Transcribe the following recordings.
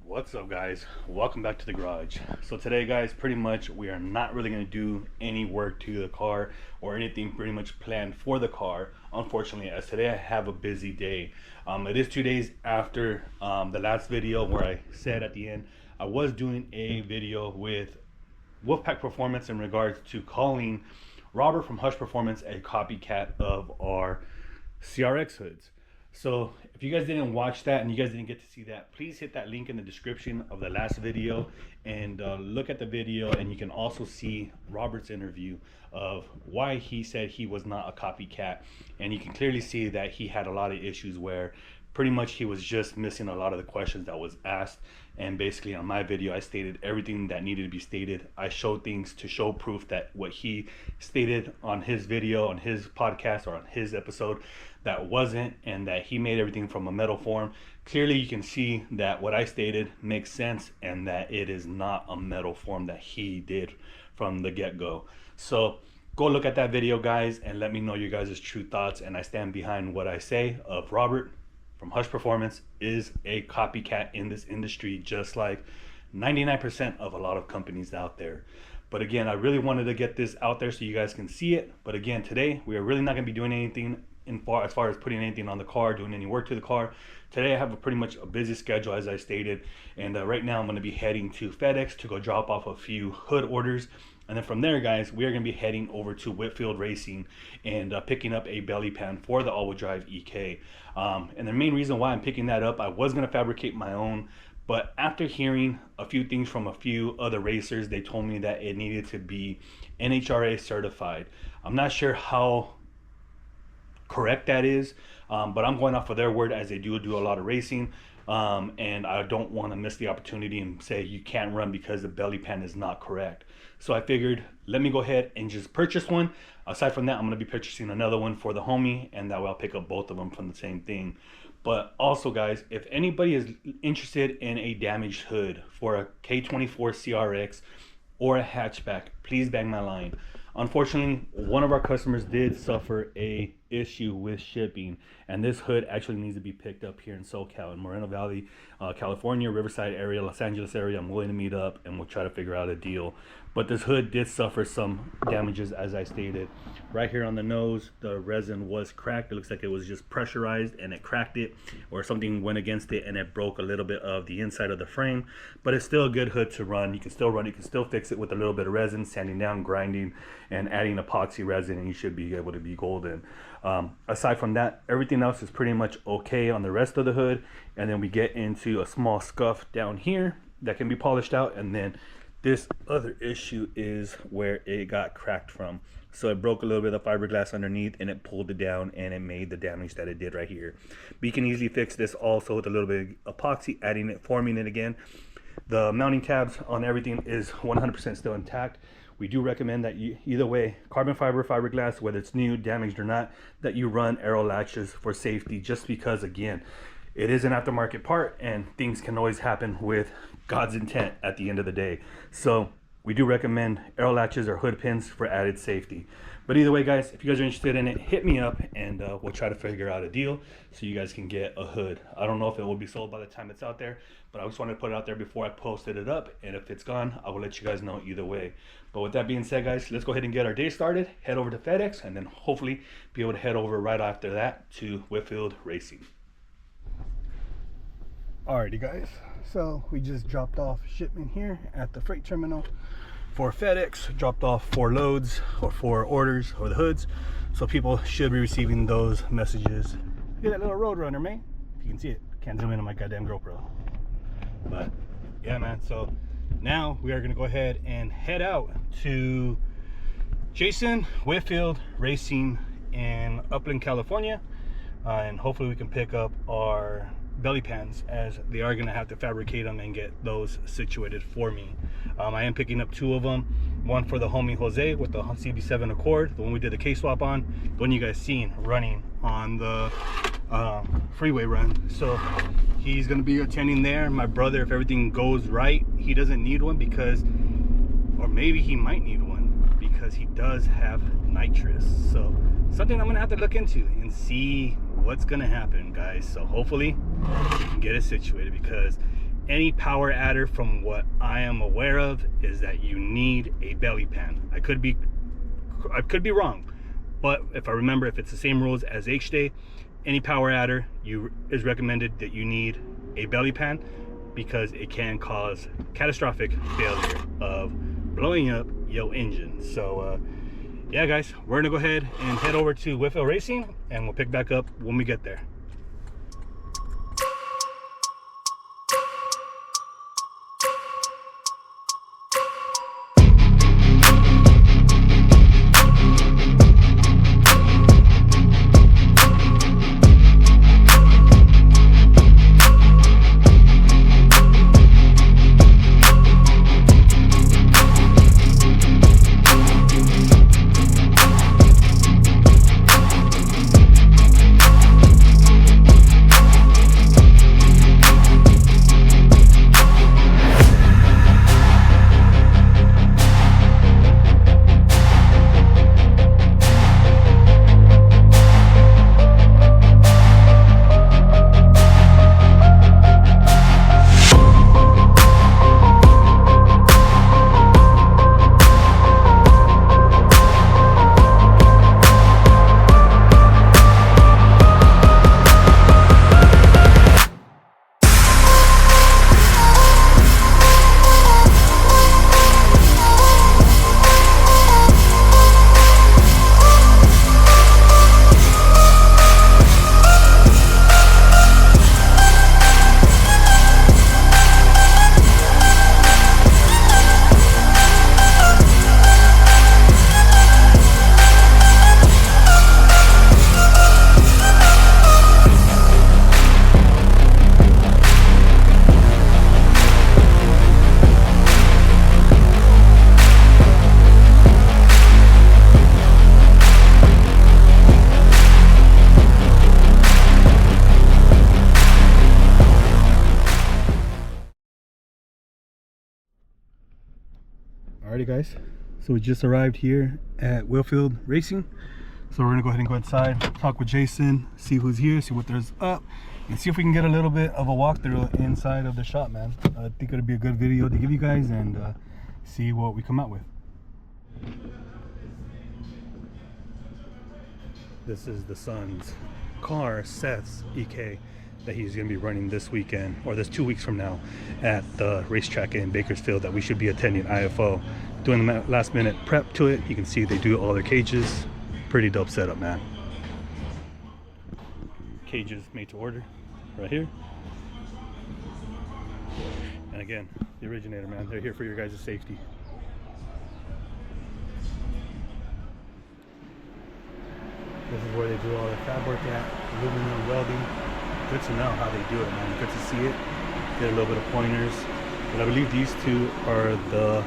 What's up, guys? Welcome back to the garage. So today, guys, pretty much we are not really going to do any work to the car or anything pretty much planned for the car, unfortunately, as today I have a busy day. It is 2 days after the last video where I said at the end I was doing a video with Wolfpack Performance in regards to calling Robert from Hush Performance a copycat of our CRX hoods. So if you guys didn't watch that and you guys didn't get to see that, please hit that link in the description of the last video and look at the video, and you can also see Robert's interview of why he said he was not a copycat. And you can clearly see that he had a lot of issues where pretty much he was just missing a lot of the questions that was asked. And basically on my video I stated everything that needed to be stated. I showed things to show proof that what he stated on his video, on his podcast, or on his episode, that wasn't, and that he made everything from a metal form. Clearly you can see that what I stated makes sense and that it is not a metal form that he did from the get-go. So go look at that video, guys, and let me know your guys' true thoughts. And I stand behind what I say of Robert from Hush Performance is a copycat in this industry, just like 99% of a lot of companies out there. But again, I really wanted to get this out there so you guys can see it. But again, today we are really not going to be doing anything as far as putting anything on the car, doing any work to the car. Today I have pretty much a busy schedule, as I stated, and right now I'm going to be heading to FedEx to go drop off a few hood orders. And then from there, guys, we are going to be heading over to Whitfield Racing and picking up a belly pan for the all-wheel drive EK. And the main reason why I'm picking that up, I was going to fabricate my own, but after hearing a few things from a few other racers, they told me that it needed to be NHRA certified. I'm not sure how correct that is, but I'm going off of their word, as they do a lot of racing. And I don't want to miss the opportunity and say you can't run because the belly pan is not correct. So I figured, let me go ahead and just purchase one. Aside from that, I'm going to be purchasing another one for the homie, and that way I'll pick up both of them from the same thing. But also, guys, if anybody is interested in a damaged hood for a K24 CRX or a hatchback, please bang my line. Unfortunately, one of our customers did suffer a issue with shipping, and this hood actually needs to be picked up here in SoCal, in Moreno Valley, California, Riverside area, Los Angeles area. I'm willing to meet up and we'll try to figure out a deal. But this hood did suffer some damages, as I stated. Right here on the nose, the resin was cracked. It looks like it was just pressurized and it cracked it, or something went against it and it broke a little bit of the inside of the frame. But it's still a good hood to run. You can still run it, you can still fix it with a little bit of resin, sanding down, grinding, and adding epoxy resin, and you should be able to be golden. Aside from that, everything else is pretty much okay on the rest of the hood. And then we get into a small scuff down here that can be polished out, and then this other issue is where it got cracked from. So it broke a little bit of fiberglass underneath and it pulled it down, and it made the damage that it did right here. But you can easily fix this also with a little bit of epoxy, adding it, forming it again. The mounting tabs on everything is 100% still intact. We do recommend that you, either way, carbon fiber, fiberglass, whether it's new, damaged or not, that you run aero latches for safety, just because, again, it is an aftermarket part and things can always happen with God's intent at the end of the day. So we do recommend aero latches or hood pins for added safety. But either way, guys, if you guys are interested in it, hit me up and we'll try to figure out a deal so you guys can get a hood. I don't know if it will be sold by the time it's out there, but I just wanted to put it out there before I posted it up. And if it's gone, I will let you guys know either way. But with that being said, guys, let's go ahead and get our day started. Head over to FedEx and then hopefully be able to head over right after that to Whitfield Racing. Alrighty, guys, so we just dropped off shipment here at the freight terminal for FedEx. Dropped off 4 loads or 4 orders for the hoods, so people should be receiving those messages. Look at that little Roadrunner, man. If you can see it, can't zoom in on my goddamn GoPro. But yeah, man, so now we are gonna go ahead and head out to Jason Whitfield Racing in Upland, California, and hopefully we can pick up our belly pans, as they are going to have to fabricate them and get those situated for me. I am picking up 2 of them, one for the homie Jose with the CB7 Accord, the one we did the K-swap on, the one you guys seen running on the freeway run. So he's going to be attending there. My brother, if everything goes right, he doesn't need one because, or maybe he might need one because he does have nitrous. So something I'm going to have to look into and see what's going to happen, guys. So hopefully we can get it situated, because any power adder, from what I am aware of, is that you need a belly pan. I could be wrong, but if I remember, if it's the same rules as H-Day, any power adder is recommended that you need a belly pan, because it can cause catastrophic failure of blowing up your engine. So yeah guys, we're gonna go ahead and head over to Whitfield Racing, and we'll pick back up when we get there. Alrighty guys, so we just arrived here at Whitfield Racing. So we're gonna go ahead and go inside, talk with Jason, see who's here, see what there's up, and see if we can get a little bit of a walkthrough inside of the shop, man. I think it'll be a good video to give you guys, and see what we come out with. This is the son's car, Seth's EK, that he's going to be running this weekend, or this 2 weeks from now, at the racetrack in Bakersfield that we should be attending, IFO. Doing the last minute prep to it. You can see they do all their cages. Pretty dope setup, man. Cages made to order right here. And again, the originator, man. They're here for your guys' safety. This is where they do all their fab work at, aluminum welding. Good to know how they do it, man. Good to see it. Get a little bit of pointers. But I believe these two are the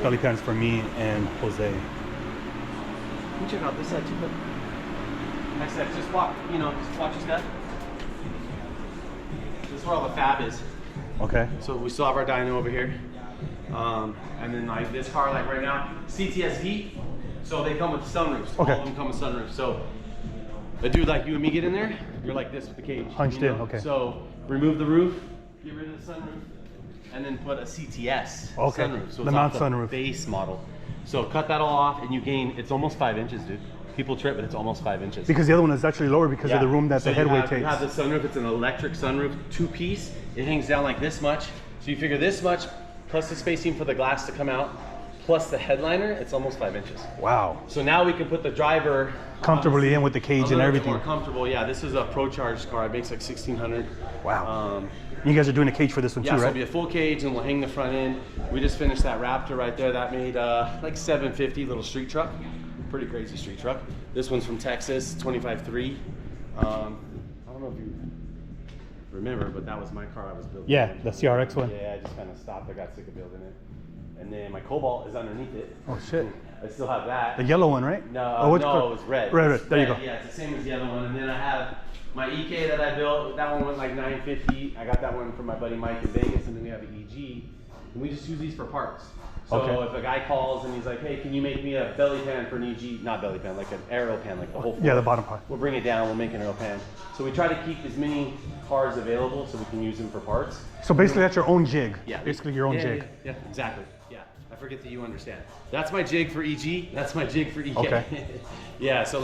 belly pans for me and Jose. You can check out this side too, but like I said, just walk, just watch your step. This is where all the fab is. Okay. So we still have our dyno over here. And then like this car, like right now, CTSV. So they come with sunroofs. Okay. All of them come with sunroofs. So a dude like you and me get in there, you're like this with the cage. Hunched in, okay. So remove the roof, get rid of the sunroof, and then put a CTS sunroof. So the it's mount off sunroof. Base model. So cut that all off and you gain, it's almost 5 inches, dude. People trip, but it's almost 5 inches. Because the other one is actually lower because of the room that the headway takes. You have the sunroof, it's an electric sunroof, 2-piece. It hangs down like this much. So you figure this much, plus the spacing for the glass to come out, plus the headliner, it's almost 5 inches. Wow. So now we can put the driver comfortably in with the cage and everything. More comfortable, yeah. This is a Pro Charge car. It makes like 1,600. Wow. You guys are doing a cage for this one too, right? Yeah, so it'll be a full cage and we'll hang the front end. We just finished that Raptor right there. That made like 750, little street truck. Pretty crazy street truck. This one's from Texas, 25.3. I don't know if you remember, but that was my car I was building. Yeah, the CRX one. Yeah, I just kind of stopped. I got sick of building it. And then my Cobalt is underneath it. Oh shit. I still have that. The yellow one, right? No, no, it was red. Red. There you go. Yeah, it's the same as the other one. And then I have my EK that I built. That one went like 950. I got that one from my buddy Mike in Vegas. And then we have an EG. And we just use these for parts. So Okay. if a guy calls and he's like, hey, can you make me a belly pan for an EG? Not belly pan, like an aero pan, like the whole floor. Yeah, the bottom part. We'll bring it down, we'll make an aero pan. So we try to keep as many cars available so we can use them for parts. So basically that's your own jig. Yeah. Basically your own jig. Yeah, exactly. Yeah, I forget that you understand. That's my jig for EG, that's my jig for EK. Okay. Yeah, so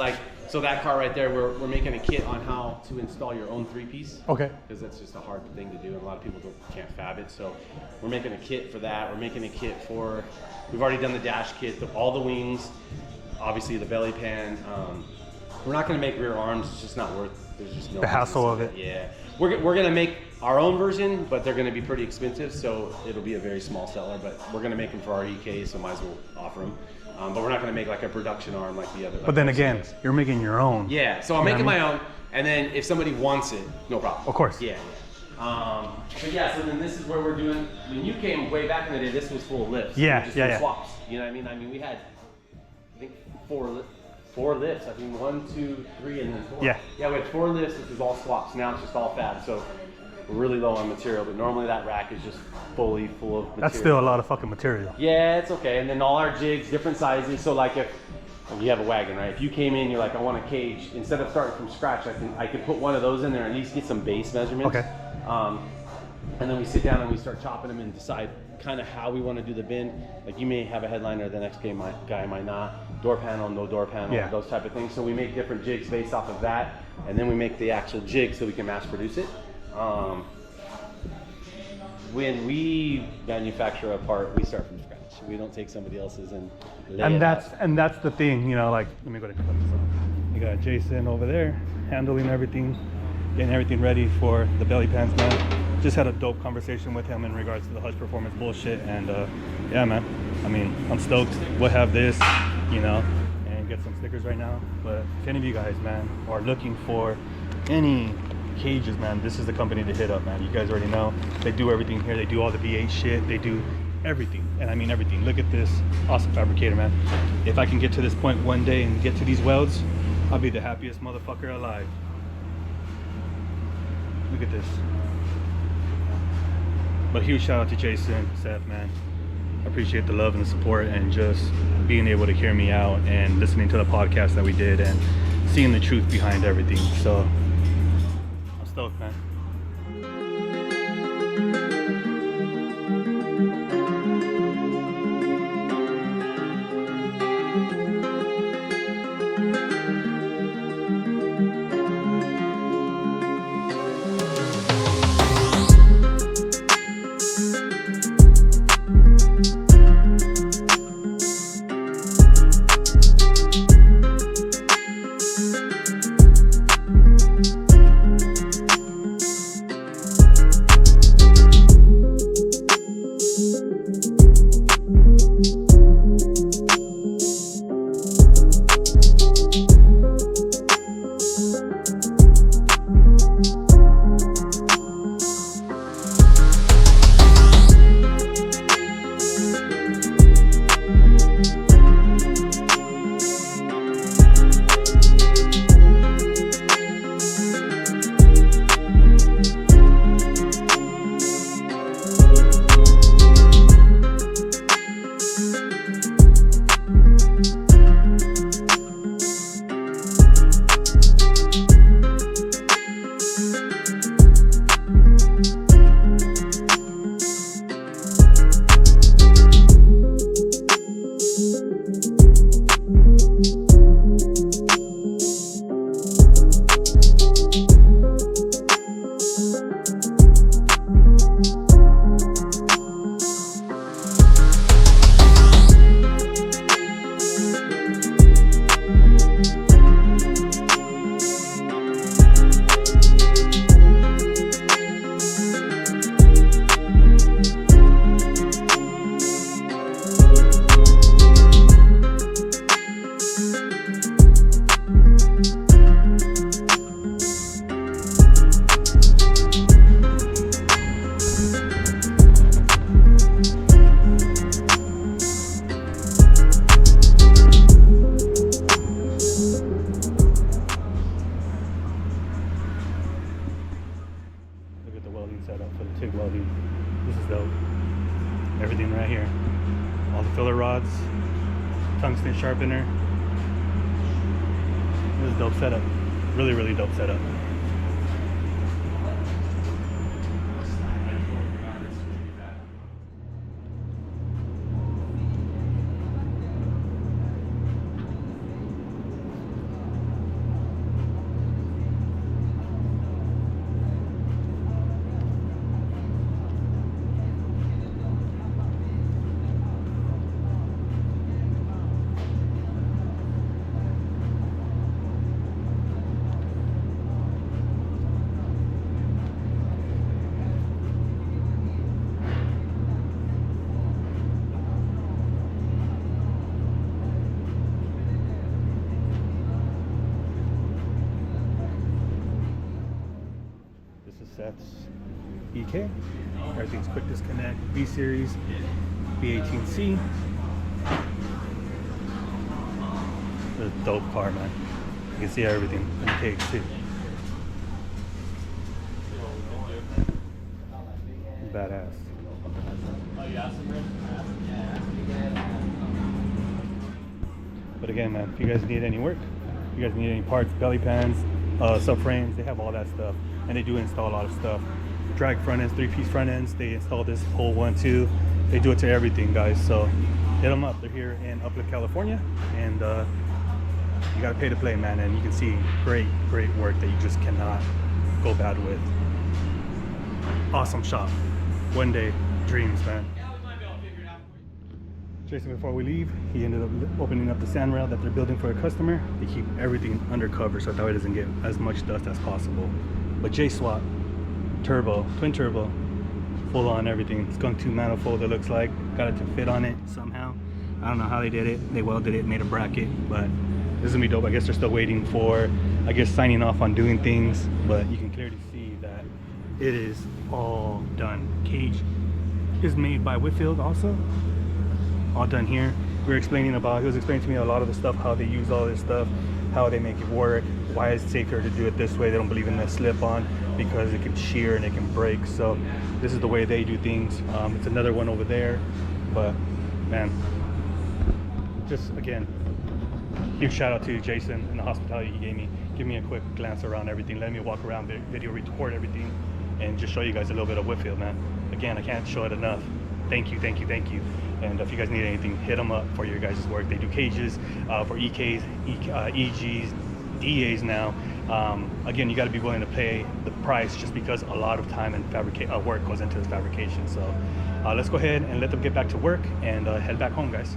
that car right there, we're making a kit on how to install your own 3-piece. Okay. Because that's just a hard thing to do, and a lot of people can't fab it. So we're making a kit for that. We're making a kit for, we've already done the dash kit, all the wings, obviously the belly pan. We're not going to make rear arms. It's just not worth. There's just no the hassle of it. Yeah, we're going to make our own version, but they're going to be pretty expensive, so it'll be a very small seller. But we're going to make them for our EK, so might as well offer them. But we're not going to make like a production arm like the other. But then again, you're making your own. Yeah, so I'm making my own, and then if somebody wants it, no problem. Of course. Yeah. But yeah, so then this is where we're doing. When you came way back in the day, this was full of lifts. Yeah, just yeah. Swaps. You know what I mean? I mean, we had, I think, four lifts. I think 1, 2, 3, and then 4. Yeah. Yeah, we had 4 lifts. This was all swaps. Now it's just all fab. So we're really low on material, but normally that rack is just fully full of material. That's still a lot of fucking material. Yeah, it's okay. And then all our jigs, different sizes. So like if you have a wagon, right? If you came in, you're like, I want a cage. Instead of starting from scratch, I can put one of those in there and at least get some base measurements. Okay. And then we sit down and we start chopping them and decide kind of how we want to do the bin. Like you may have a headliner, the next guy might not. Door panel, no door panel, Yeah. those type of things. So we make different jigs based off of that, and then we make the actual jig so we can mass produce it. When we manufacture a part, we start from scratch. We don't take somebody else's and lay it out. And that's the thing, you know, like, let me go ahead and clip this up. You got Jason over there handling everything, getting everything ready for the belly pans, man. Just had a dope conversation with him in regards to the Hush Performance bullshit, and yeah, man, I mean, I'm stoked. We'll have this, you know, and get some stickers right now. But if any of you guys, man, are looking for any cages, man, this is the company to hit up, man. You guys already know they do everything here. They do all the V8 shit. They do everything, and I mean everything. Look at this awesome fabricator, man. If I can get to this point one day and get to these welds, I'll be the happiest motherfucker alive. Look at this. But huge shout out to Jason, Seth, man. I appreciate the love and the support, and just being able to hear me out and listening to the podcast that we did and seeing the truth behind everything. So I'm stoked, man. Setup for the TIG welding. This is dope. Everything right here. All the filler rods, tungsten sharpener. This is a dope setup. Really, really dope setup. Seth's EK. Everything's quick disconnect. B series, B18C. It's a dope car, man. You can see everything in the cage too. Badass. But again, man, if you guys need any work, if you guys need any parts, belly pans, subframes, they have all that stuff. And they do install a lot of stuff. Drag front ends, 3-piece front ends. They install this whole 1-2. They do it to everything, guys. So hit them up. They're here in Upland, California, and you gotta pay to play, man. And you can see great work that you just cannot go bad with. Awesome shop. One day dreams, man. Jason, before we leave, he ended up opening up the sand rail that they're building for a customer. They keep everything undercover so that way it doesn't get as much dust as possible. But J-Swap, turbo, twin turbo, full on everything. Skunk 2 manifold, it looks like. Got it to fit on it somehow. I don't know how they did it. They welded it, made a bracket, but this is gonna be dope. I guess they're still waiting for, signing off on doing things, but you can clearly see that it is all done. Cage is made by Whitfield also. All done here. He was explaining to me a lot of the stuff, how they use all this stuff, how they make it work, why it's safer to do it this way. They don't believe in the slip-on because it can shear and it can break. So this is the way they do things. It's another one over there, but man, just again, huge shout out to Jason and the hospitality he gave me. Give me a quick glance around everything, let me walk around, video record everything, and just show you guys a little bit of Whitfield, man. Again, I can't show it enough. Thank you. And if you guys need anything, hit them up for your guys' work. They do cages for EKs, EGs, DAs now. Again, you got to be willing to pay the price just because a lot of time and work goes into this fabrication. So let's go ahead and let them get back to work and head back home, guys.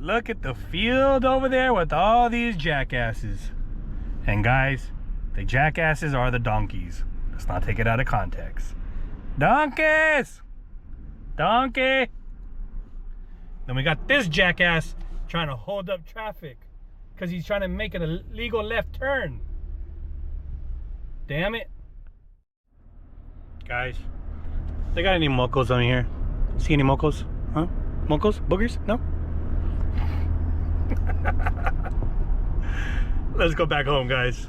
Look at the field over there with all these jackasses. And guys, the jackasses are the donkeys. Let's not take it out of context. Donkeys! Donkey! Then we got this jackass trying to hold up traffic because he's trying to make an illegal left turn. Damn it. Guys, they got any mocos on here? See any mocos? Huh? Mocos? Boogers? No? Let's go back home, guys.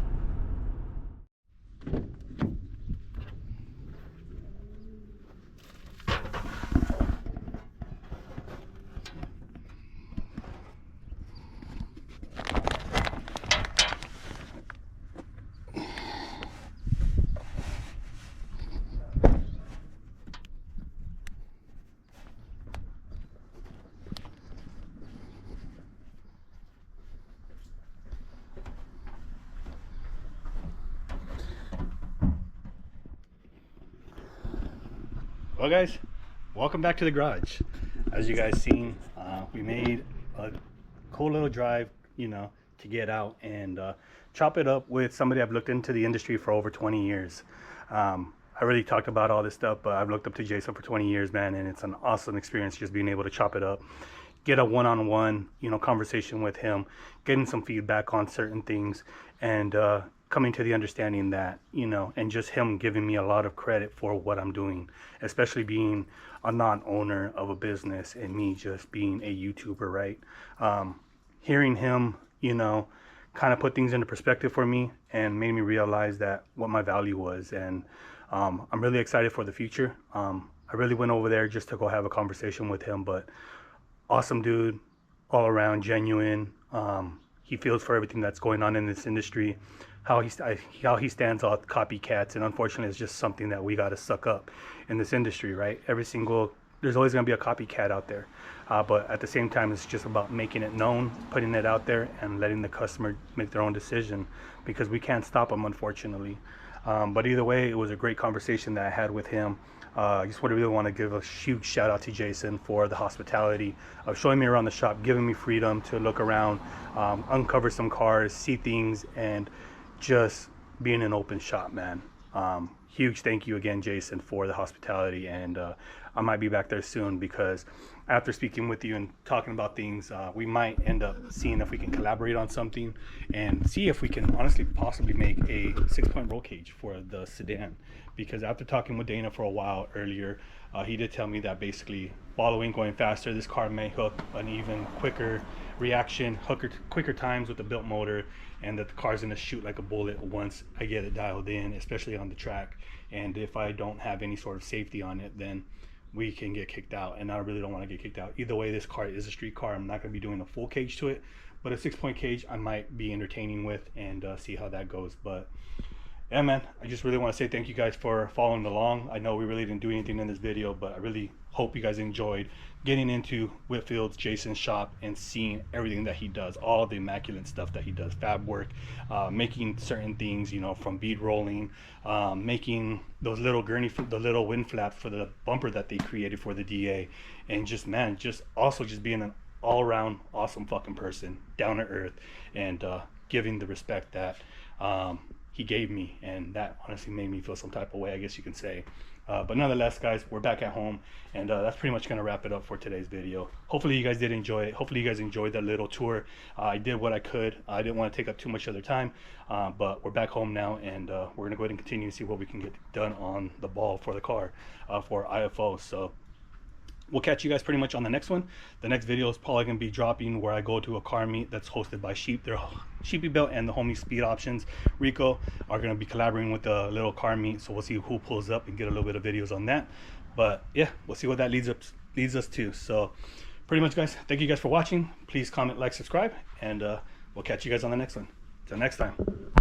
Well guys, welcome back to the garage. As you guys seen, we made a cool little drive, to get out and chop it up with somebody I've looked into the industry for over 20 years. I already talked about all this stuff, but I've looked up to Jason for 20 years, man, and it's an awesome experience just being able to chop it up. get a one-on-one, you know, conversation with him, getting some feedback on certain things, and coming to the understanding that, you know, and just him giving me a lot of credit for what I'm doing, especially being a non-owner of a business and me just being a YouTuber, right? Hearing him, you know, kind of put things into perspective for me and made me realize that what my value was. And I'm really excited for the future. I really went over there just to go have a conversation with him, but awesome dude, all around, genuine. He feels for everything that's going on in this industry, how he stands off copycats, and unfortunately, it's just something that we got to suck up in this industry, right? There's always going to be a copycat out there, but at the same time, it's just about making it known, putting it out there, and letting the customer make their own decision, because we can't stop them, unfortunately. But either way, it was a great conversation that I had with him. I just really want to give a huge shout out to Jason for the hospitality of showing me around the shop, giving me freedom to look around, uncover some cars, see things, and just being an open shop, man. Huge thank you again, Jason, for the hospitality, and I might be back there soon, because after speaking with you and talking about things, we might end up seeing if we can collaborate on something and see if we can honestly possibly make a 6-point roll cage for the sedan. Because after talking with Dana for a while earlier, he did tell me that basically following going faster, this car may hook an even quicker reaction, quicker times with the built motor, and that the car's gonna shoot like a bullet once I get it dialed in, especially on the track. And if I don't have any sort of safety on it, then we can get kicked out, and I really don't want to get kicked out. Either way, this car is a street car. I'm not going to be doing a full cage to it, but a 6-point cage I might be entertaining with, and see how that goes. But yeah, man, I just really want to say thank you guys for following along. I know we really didn't do anything in this video, but I really hope you guys enjoyed getting into Whitfield's, Jason's shop, and seeing everything that he does, all the immaculate stuff that he does, fab work, making certain things, you know, from bead rolling, making those little the little wind flaps for the bumper that they created for the DA, and just, man, just also just being an all-around awesome fucking person, down to earth, and giving the respect that he gave me, and that honestly made me feel some type of way, I guess you can say. But nonetheless, guys, we're back at home, and that's pretty much going to wrap it up for today's video. Hopefully you guys did enjoy it. Hopefully you guys enjoyed that little tour. I did what I could. I didn't want to take up too much of their time, but we're back home now, and we're going to go ahead and continue to see what we can get done on the ball for the car, for IFO. So we'll catch you guys pretty much on the next one. The next video is probably going to be dropping where I go to a car meet that's hosted by Sheepy Belt, and the homie Speed Options Rico are going to be collaborating with the little car meet. So we'll see who pulls up and get a little bit of videos on that. But yeah, we'll see what that leads us to. So pretty much, guys, thank you guys for watching. Please comment, like, subscribe, and we'll catch you guys on the next one. Till next time.